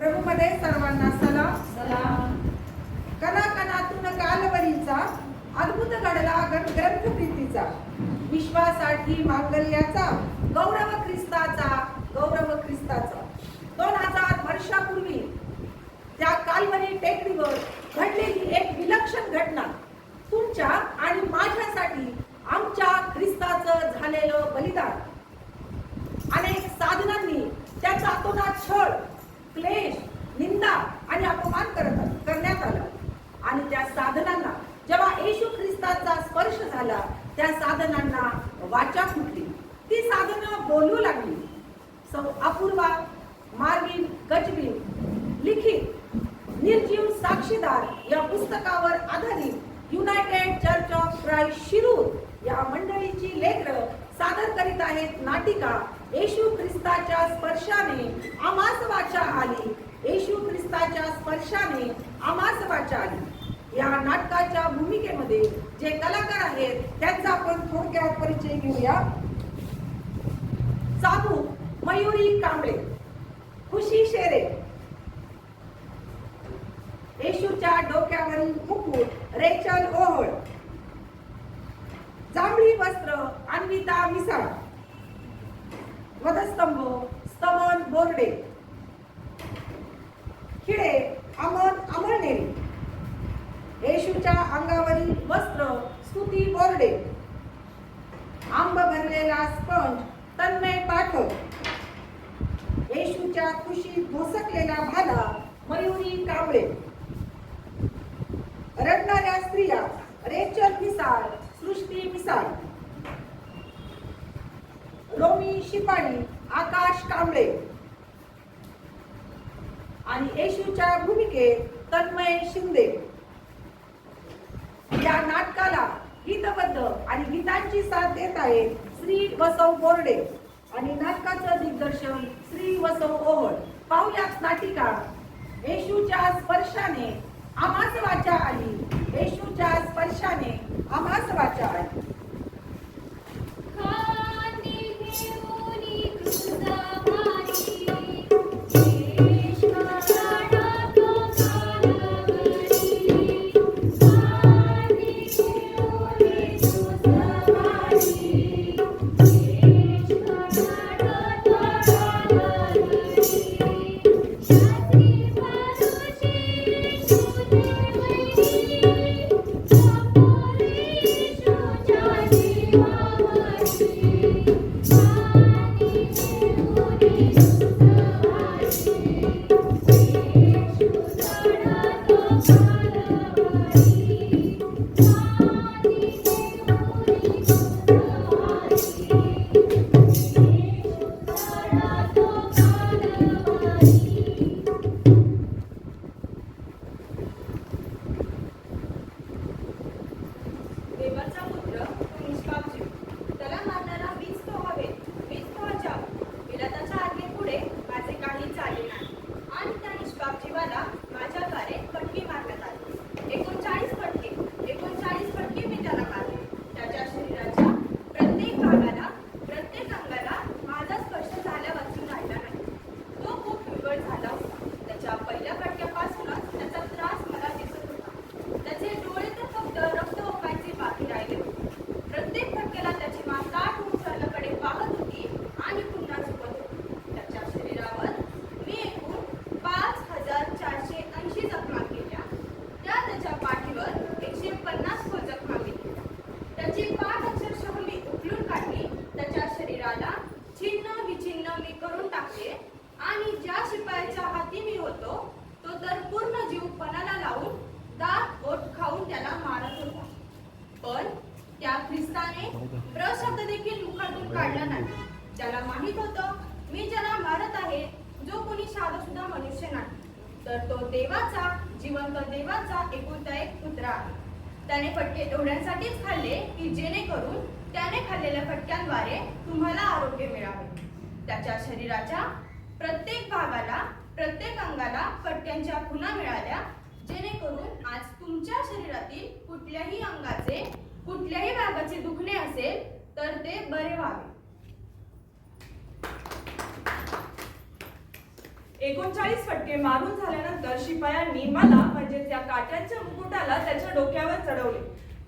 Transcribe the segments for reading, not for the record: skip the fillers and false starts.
प्रभूमध्ये सर्वांना सलाम. सलाम. कणाकणातून कालवरीचा अद्भुत घडला ग्रंथ प्रीतीचा, विश्वासाठी मांगल्याचा गौरव ख्रिस्ताचा, गौरव ख्रिस्ताचा. 2000 वर्षापूर्वी त्या कालवरी टेकडीवर घडलेली एक विलक्षण घटना, तुमच्या आणि माझ्यासाठी आमच्या ख्रिस्ताचं झालेलं बलिदान. अनेक साधनांनी त्याचा अतोनात छळ, क्लेश, निंदा आणि अपमान करण्यात आला. आणि त्या साधनांना जेव्हा येशू ख्रिस्ताचा स्पर्श झाला, त्या साधनांना वाचा फुटली. ती साधनं बोलू लागली. अपूर्वा, मार्विन गजबीन लिखित निर्जीव साक्षीदार या पुस्तकावर आधारित United church of Christ Shirur या मंडळीची लेकरं सादर करीत आहेत नाटिका येशू ख्रिस्ताच्या स्पर्शाने आम्हास वाचा आली. येशू ख्रिस्ताच्या स्पर्शाने आम्हास वाचा आली. या नाटकाच्या भूमिकेमध्ये जे कलाकार आहेत त्यांचा आपण थोडक्यात परिचय घेऊया. साबू मयुरी कांबळे, खुशी शेरे, येशूच्या डोक्यावरील मुकुट रेचल ओहळ, जांभळी वस्त्र अन्विता मिसाळ, वधस्तंभ स्तवन बोर्डे, खिळे अमन अमळनेरी, येशूच्या अंगावरील वस्त्र स्तुती बोर्डे, आंब भरलेला स्पंज तन्मय पाठक, येशूच्या खुशीत भोसकलेला भाला मयुरी कांबळे, रडणाऱ्या स्त्रिया रेचल मिसाळ, सृष्टी मिसाळ, रोमी शिपाई आकाश कांबळे आणि येशूच्या भूमिकेत तन्मय शिंदे. या नाटकाला गीतबद्ध आणि गीतांची साथ देत आहेत श्री वसव बोर्डे आणि नाटकाचं दिग्दर्शन श्री वसव ओहळ. पाहुयात नाटिका येशूच्या स्पर्शाने आम्हास वाचा आली. येशूच्या स्पर्शाने आम्हास वाचा आली. त्याला माहित होतं मी ज्याला मारत आहे जो कोणी साधा सुद्धा मनुष्य नाही, तर तो देवाचा, जिवंत देवाचा एकुलता एक पुत्र आहे. त्याने फटके एवढ्यांसाठीच खाल्ले की जेणेकरून त्याने खाल्लेल्या फटक्यांद्वारे तुम्हाला आरोग्य मिळावे. त्याच्या शरीराच्या प्रत्येक भागाला, प्रत्येक अंगाला फटक्यांच्या खुणा मिळाल्या, जेणेकरून आज तुमच्या शरीरातील कुठल्याही अंगाचे, कुठल्याही भागाचे दुखणे असेल तर ते बरे व्हावे. 39 फटके मारून झाल्यानंतर शिपायांनी मला म्हणजेच या काट्यांच्या मुकुटाला त्याच्या डोक्यावर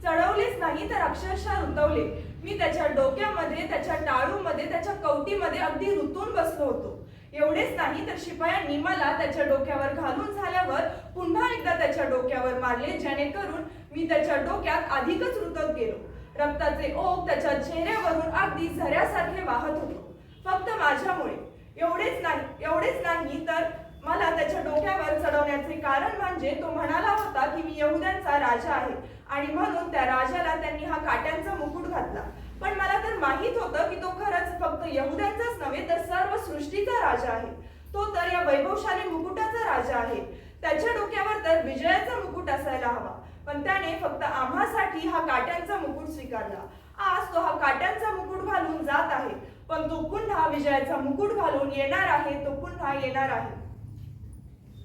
चढवलेच नाही तर अक्षरशः रुतवले. मी त्याच्या डोक्यामध्ये, त्याच्या टाळूमध्ये, त्याच्या कवटीमध्ये अगदी रुतून बसलो होतो. एवढेच नाही तर शिपायांनी मला त्याच्या डोक्यावर घालून झाल्यावर पुन्हा एकदा त्याच्या डोक्यावर मारले, जेणेकरून मी त्याच्या डोक्यात अधिकच रुतत गेलो. रक्ताचे ओघ त्याच्या चेहऱ्यावरून अगदी झऱ्यासारखे वाहत होतो, फक्त माझ्यामुळे. एवढेच नाही तर मला त्याच्या डोक्यावर चढवण्याचे कारण म्हणजे तो म्हणाला होता की मी यहुद्यांचा राजा आहे आणि म्हणून त्या राजाला त्यांनी हा काट्यांचा मुकुट घातला. पण मला तर माहित होतं की तो खरंच फक्त यहुद्यांचाच नव्हे तर सर्व सृष्टीचा राजा आहे. तो तर या वैभवशाली मुकुटाचा राजा आहे. त्याच्या डोक्यावर तर विजयाचा मुकुट असायला हवा, पण त्याने फक्त आम्हासाठी हा काट्यांचा मुकुट स्वीकारला. आज तो हा काट्यांचा मुकुट घालून जात आहे, पण तो पुन्हा विजयाचा मुकुट घालून येणार आहे. तो पुन्हा येणार आहे.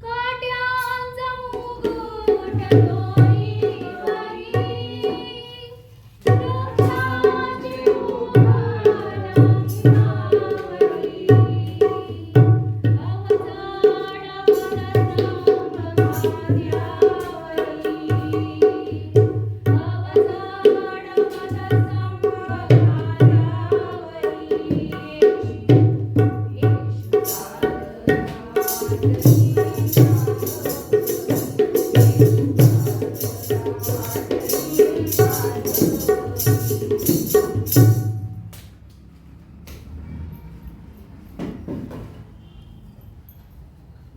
काट्यांचा मुकुट डोईवरी, रक्षाची उभार हिमावरी, अवजड वदसंभ कार्यावरी, अवजड वदसंभ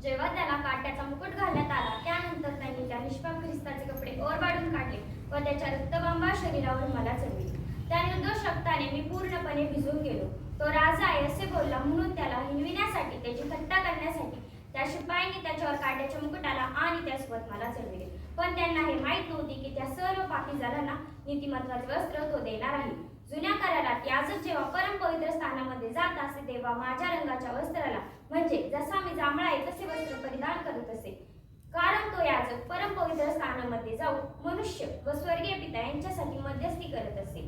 जेव्हा त्याला काट्याचा मुकुट घालण्यात आला त्यानंतर त्यांनी त्या निष्पाप ख्रिस्ताचे कपडे ओरबाडून काढले व त्याच्या रक्तबंबा शरीरावर मला चढविले. त्या निर्दोष रक्ताने मी पूर्णपणे भिजून गेलो. तो राजा आहे असे बोलला म्हणून त्याला हिणविण्यासाठी, त्याची थट्टा करण्यासाठी त्या शिपायांनी त्याच्यावर काट्याच्या मुकुटाला आणि त्यासोबत मला चढविले. पण त्यांना हे माहीत नव्हते की त्या सर्व पापी जनांना नीतिमत्वाचे वस्त्र तो देणार आहे. जुन्या करारात याजक जेव्हा परमपवित्र स्थानामध्ये जात असे तेव्हा माझ्या रंगाच्या वस्त्राला म्हणजे जसा मी जांभळा आहे तसे वस्त्र परिधान करत असे, कारण तो याजक परमपवित्र स्थानामध्ये जाऊन मनुष्य व स्वर्गीय पिता यांच्यासाठी मध्यस्थी करत असे.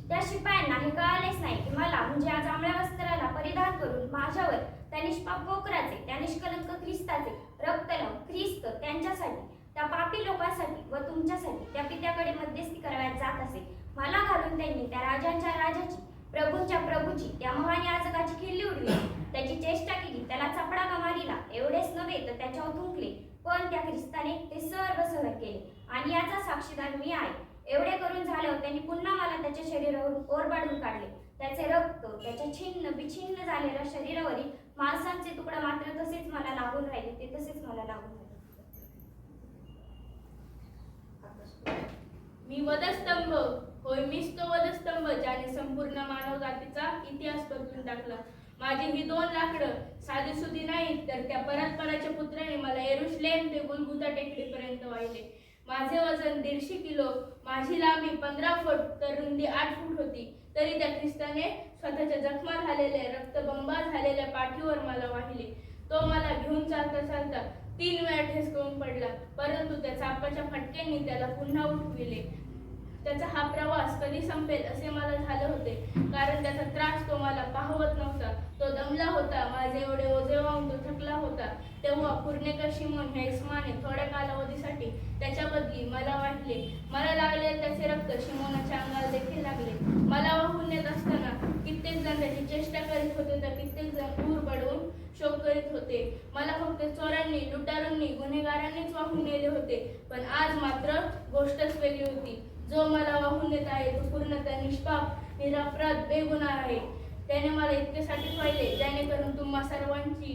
त्या शिपायांना हे कळालेच नाही की मला म्हणजे या जांभळ्या वस्त्राला परिधान करून माझ्यावर त्या निष्पाप कोकराचे, त्या निष्कलंक ख्रिस्ताचे रक्त लावून ख्रिस्त त्यांच्यासाठी, त्या पापी लोकांसाठी व तुमच्यासाठी त्या पित्याकडे मध्यस्थी करावयात जात असे. मला घालून त्यांनी त्या राजांच्या राजाची, प्रभूंच्या प्रभूची, त्या महान याजकाची खिल्ली उडली, त्याची चेष्टा केली, त्याला चपडा मारिला. एवढेच नव्हे तर त्याच्यावर थुंकले, पण त्या ख्रिस्ताने ते सर्व सहन केले आणि याचा साक्षीदार मी आहे. एवढे करून झाल्यावर त्यांनी पुन्हा मला त्याच्या शरीरावरून ओरबाडून काढले. त्याचे रक्त, त्याच्या छिन्न बिछिन्न झालेल्या शरीरावरील मांसाचे तुकडे मात्र तसेच मला लागून राहिले, ते तसेच मला लागून राहिले. मी वधस्तंभ होय, मीच तो वधस्तंभ ज्याने संपूर्ण मानव जातीचा इतिहास बदलून टाकला. माझी ही 2 लाकडं साधीसुधी नाहीत, तर त्या परस्पराच्या पुत्राने मला येरुशलेम ते गुलगुता टेकडीपर्यंत वाहिले. माझे वजन 150 किलो, माझी लांबी 15 फूट तर रुंदी 8 फूट होती. तरी त्या ख्रिस्ताने स्वतःच्या जखमा झालेल्या, रक्तबंबा झालेल्या पाठीवर मला वाहिले. तो मला घेऊन चालता 3 वेळा ठेचकवून पडला, परंतु त्या चापाच्या फटक्यांनी त्याला पुन्हा उठविले. त्याचा हा प्रवास कधी संपेल असे मला झाले होते, कारण त्याचा त्रास तो मला पाहवत नव्हता. तो दमला होता, माझे एवढे ओझे वाहून तो थकला होता. तेव्हा पुर्णेकर शिमोन ह्या इस्माने थोड्या कालावधीसाठी त्याच्या बदली मला वाटले. मला लागलेले त्याचे रक्त शिमोनाच्या अंगाला देखील लागले. मला वाहून नेत असताना कित्येक जण त्याची चेष्टा करीत होते तर कित्येक जण दूर पडून शोक करीत होते. मला फक्त चोरांनी, लुटारूंनी, गुन्हेगारांनीच वाहून नेले होते. पण आज मात्र गोष्टच वेगळी होती. जो मला वाहून नेत आहे तो पूर्णतः निष्पाप, निरपराध, बेगुन्हा आहे. त्याने मला इतकेसाठी पाहिले जेणेकरून तुम्हा सर्वांची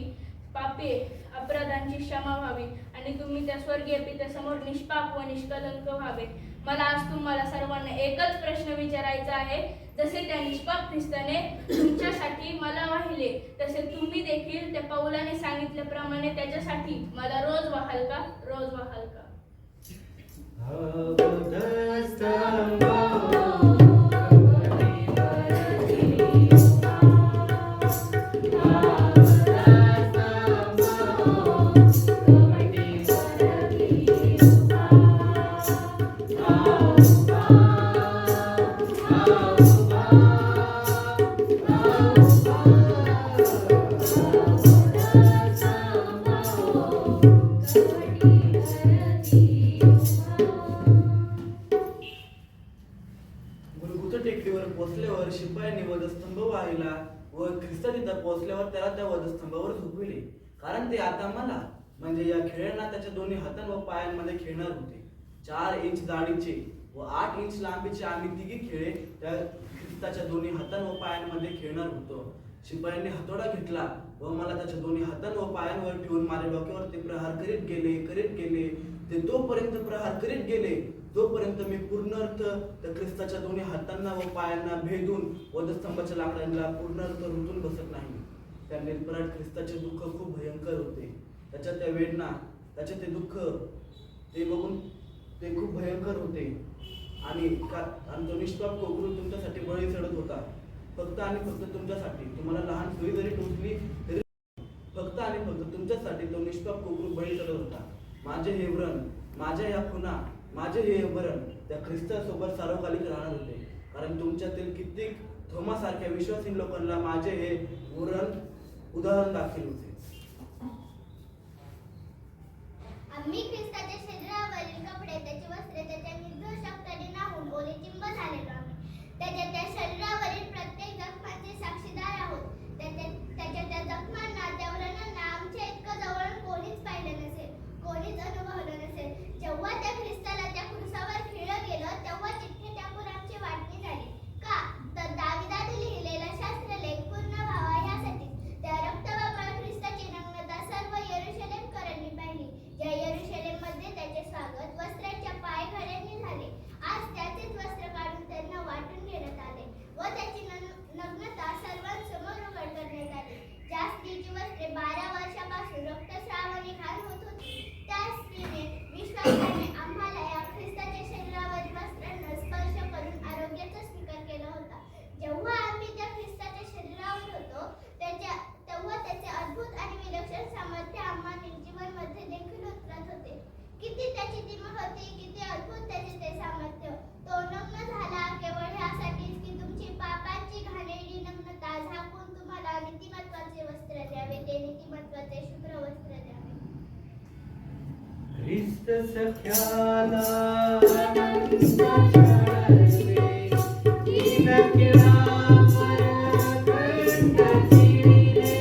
पापे, अपराधांची क्षमा व्हावी आणि तुम्ही त्या स्वर्गीय पित्यासमोर निष्पाप व निष्कलंक व्हावे. मला आज तुम्हाला सर्वांना एकच प्रश्न विचारायचा आहे. जसे त्या निष्पाप ख्रिस्ताने तुमच्यासाठी मला वाहिले, तसे तुम्ही देखील त्या पौलाने सांगितल्याप्रमाणे त्याच्यासाठी मला रोज वाहाल का? रोज वाहाल का? Oh कवटी हरती उभा. गुलगुता टेकडीवर पोचल्यावर शिपायांनी वधस्तंभ वाहिला व ख्रिस्त तिथं पोचल्यावर त्याला त्या वधस्तंभावर झोपविले, कारण ते आता मला म्हणजे या खेळांना त्याच्या दोन्ही हातां व पायांमध्ये खेळणार होते. 4 इंच जाडीचे व 8 इंच लांबीचे आम्ही तिघी खेळे त्या ख्रिस्ताच्या दोन्ही हातां व पायांमध्ये खेळणार होतो. शिपायांनी हातोडा घेतला व मला त्याच्या दोन्ही हातां व पायांवर ठेवून माझ्या डोक्यावर ते प्रहार करीत गेले. ते तोपर्यंत प्रहार करीत गेले जोपर्यंत मी पूर्ण अर्थ त्या ख्रिस्ताच्या दोन्ही हातांना व पायांना भेदून वधस्तंभाच्या लाकडांना पूर्ण अर्थ रुतून बसत नाही. त्या निर्पराट ख्रिस्ताचे दुःख खूप भयंकर होते. त्याच्या त्या वेदना, त्याचे ते दुःख ते बघून ते खूप भयंकर होते. आणि तो निष्पाप कोकरू तुमच्यासाठी बळी चढत होता, फक्त आणि फक्त तुमच्यासाठी. तुम्हाला लहान सुई जरी टोचली तरी फक्त आणि फक्त तुमच्यासाठी तो निष्पाप कोकरू बळी चढत होता. माझे हे व्रण, माझ्या या खुणा, माझे हे मरण त्या ख्रिस्तासोबत सार्वकालिक राहणार होते, कारण तुमच्यातील कित्येक थोमासारख्या विश्वासीन लोकांना माझे हे मरण उदाहरण दाखल होते. आम्ही ख्रिस्ताच्या शरीरावरील कपडे, त्याची वस्त्रे त्याच्या निर्दोष रक्ताने न्हाऊन ओले चिंब झालेलो आम्ही. त्याच्या त्या शरीरावरील प्रत्येक जखमाचे साक्षीदार आहोत. त्याच्या त्या जखमांना, त्या व्रणांना आमच्या इतकं जवळून कोणीच पाहिलं नसेल, कोणीच अनुभवलं नसेल. जेव्हा त्या ख्रिस्ताला त्या क्रूसावर खिळलं गेलं तेव्हा चिठ्ठे टाकून आमची वाटणी झाली. का तर दाविदाने लिहिलेला शास्त्रलेख पूर्ण व्हावा यासाठी. त्या रक्तबाबळ ख्रिस्ताची नग्नता सर्व यरूशलेमकरांनी पाहिली. या यरूशलेममध्ये त्याचे स्वागत वस्त्रांच्या पायघड्यांनी झाले. आज त्याचेच वस्त्र काढून त्यांना वाटून घेण्यात आले व त्याची नग्नता सर्वांसमोर उघड करण्यात आली. ज्या स्त्रीची वस्त्रे 12 वर्षापासून रक्तस्रावाने घाण होत होती, त्या स्त्रीने विश्वासाने आम्हाला या ख्रिस्ताच्या शरीरावरील वस्त्रांना स्पर्श करून आरोग्याचा स्वीकार केला होता. जेव्हा आम्ही त्या ख्रिस्ताच्या शरीरावर होतो तेव्हा त्याचे अद्भुत आणि विलक्षण सामर्थ्य आम्हा निर्जीवांमध्ये देखील उतरत होते. किती त्याची ती महती, किती अद्भुत त्याचे ते सामर्थ्य. तो नग्न झाला केवळ ह्यासाठीच की तुमची पापांची घाणेरडी नग्नता झाकून तुम्हाला नीतिमत्वाचे वस्त्र द्यावे, ते नीतिमत्वाचे शुभ्र वस्त्र द्यावे. ख्रिस्त सख्याला आनंद चढले, दीन किरावर कंठ चिरिले.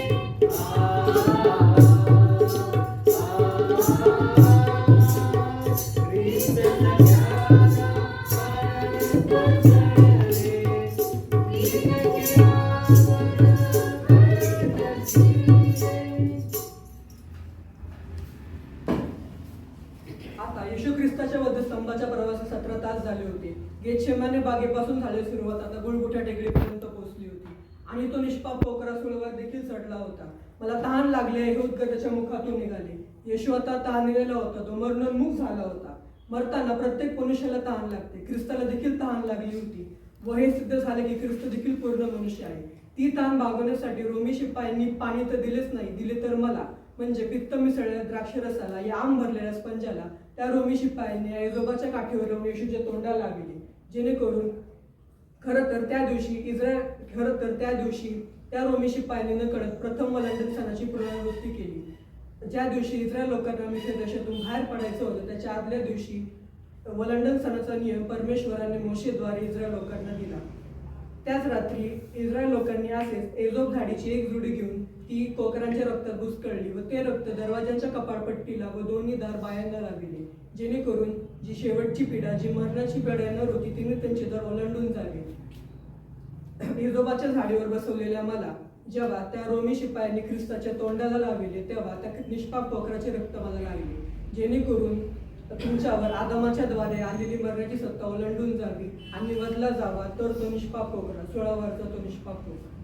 ख्रिस्त सख्याला आनंद चढले, दीन किरावर कंठ चिरिले. आता येशू ख्रिस्ताच्या वधस्तंभाच्या प्रवासात 17 तास झाले होते. गेतशेमाने बागेपासून झाली सुरुवात आता गुलगुट्या टेकडीपर्यंत पोहोचली होती आणि तो निष्पाप पोकरा सुळवर देखील चढला होता. मला तहान लागले हे उद्गार त्याच्या मुखातून निघाले. येशू आता तहानलेला होता, तो मरणोन्मुख झाला होता. मरताना प्रत्येक मनुष्याला तहान लागते. ख्रिस्ताला देखील तहान लागली होती व हे सिद्ध झाले की ख्रिस्त देखील पूर्ण मनुष्य आहे. ती तहान भागवण्यासाठी रोमी शिपायांनी पाणी तर दिलेच नाही, दिले तर मला म्हणजे पित्त मिसळलेल्या द्राक्षरसाला, या आंब भरलेल्या स्पंजाला त्या रोमी शिपायांनी ऐजोबाच्या काठीवर लावून येशूच्या तोंडाला लावले, जेणेकरून खरं तर त्या दिवशी त्या रोमी शिपायांनी न कळत प्रथम वलंडन सणाची पुनरावृत्ती केली. ज्या दिवशी इस्रायल लोकांना मिस्र देशातून बाहेर पडायचं होतं त्याच्या आदल्या दिवशी वलंडन सणाचा नियम परमेश्वराने मोशेद्वारे इस्रायल लोकांना दिला. त्याच रात्री इस्रायल लोकांनी असेच एजोब झाडीची एक जुडी घेऊन ती कोकरांच्या रक्तात बुचकळली व ते रक्त दरवाजांच्या कपाळपट्टीला व दोन्ही दार बायांना लाविले, जेणेकरून जी शेवटची पिढा, जी मरणाची पिढा येणार होती, तिने त्यांचे दार ओलांडून जावे. एजोबाच्या झाडीवर बसवलेल्या मला जेव्हा त्या रोमी शिपायांनी ख्रिस्ताच्या तोंडाला लाविले तेव्हा त्या निष्पाप कोकराचे रक्त मला लागले, जेणेकरून तुमच्यावर आदमाच्या द्वारे आलेली मरणाची सत्ता ओलांडून जावी आणि बदला जावा, तर तो निष्पाप कोकरा, सुळावरचा तो निष्पाप कोकरा.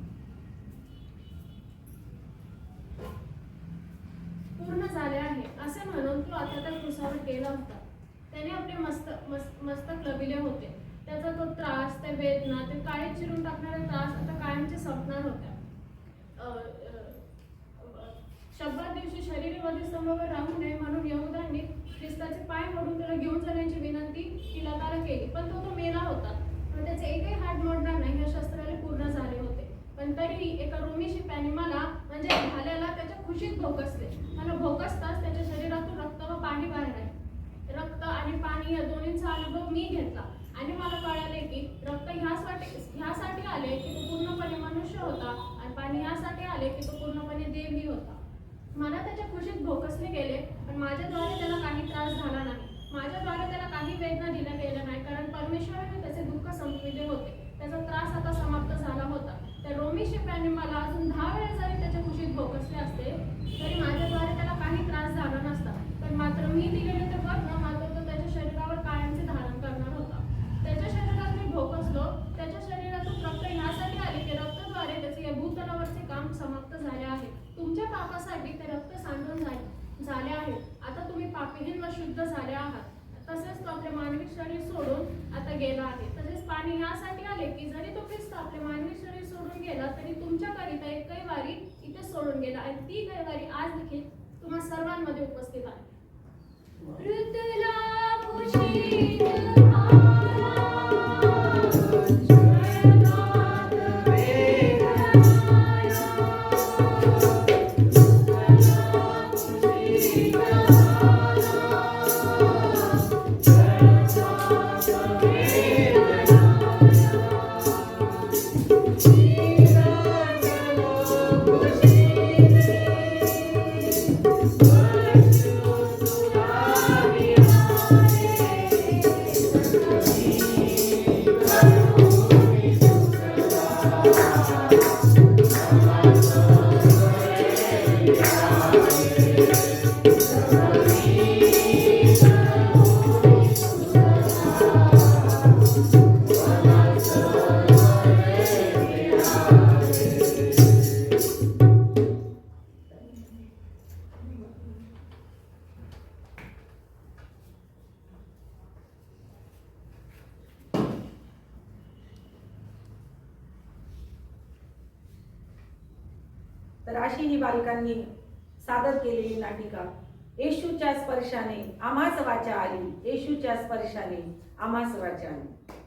पूर्ण झाले आहे असे म्हणून तो आता त्या क्रूसावर गेला होता. त्याने आपले मस्तक लविले होते. त्याचा तो त्रास, त्या वेदना, ते काळे चिरून टाकणारे त्रास आता कायमचे संपणार होत्या. शब्दात दिवशी शरीर वधस्तंभावर राहू नये म्हणून यहुदांनी ख्रिस्ताचे पाय मोडून त्याला घेऊन जाण्याची विनंती पिलाताला केली, पण तो मेला होता. पण त्याचे एकही हात मोडणार नाही हे शस्त्राने पूर्ण झाले होते. पण तरीही एका रोमी शिपायाने मला म्हणजे भाल्याला त्याच्या खुशीत भोकसले. मला भोकसताच त्याच्या शरीरावर मी घेतला आणि मला कळाले की रक्त ह्यासाठी आले की तो पूर्णपणे मनुष्य होता आणि पाणी ह्यासाठी आले की तो पूर्णपणे देवही होता. मला त्याच्या खुशीत भोकसले गेले, पण माझ्याद्वारे त्याला काही त्रास झाला नाही. माझ्याद्वारे त्याला काही वेदना दिल्या गेल्या नाही, कारण परमेश्वराने त्याचे दुःख संपविले होते. त्याचा त्रास आता समाप्त झाला होता. त्या रोमी शिपायाने मला अजून 10 वेळा जरी त्याच्या खुशीत भोकसले असते तरी माझ्याद्वारे त्याला काही त्रास झाला नसता. पण मात्र मी दिलेले ते वर्ण मात्र तो त्याच्या शरीरावर कायमचे धारण करणार होता. त्याच्या शरीरात मी भोकसलो, त्याच्या शरीरातून रक्त ह्यासाठी आले की रक्ताद्वारे त्याचे या भूतलावरचे काम समाप्त झाले आहे. तुमच्या पापासाठी ते रक्त सांडून झाले आहे. आता तुम्ही पापीहीन व शुद्ध झाले आहात. तसेच तो आपले मानवी शरीर सोडून आता गेला आहे. तसेच पाणी यासाठी आले की जरी तो ख्रिस्त आपले मानवी शरीर सोडून गेला तरी तुमच्याकरिता एक कैवारी इथे सोडून गेला आणि ती कैवारी आज देखील तुम्हा सर्वांमध्ये उपस्थित आहे. ऋतुला खुशीत तर अशी ही बालकांनी सादर केलेली नाटिका येशूच्या स्पर्शाने आम्हास वाचा आली, येशूच्या स्पर्शाने आम्हास वाचा आली.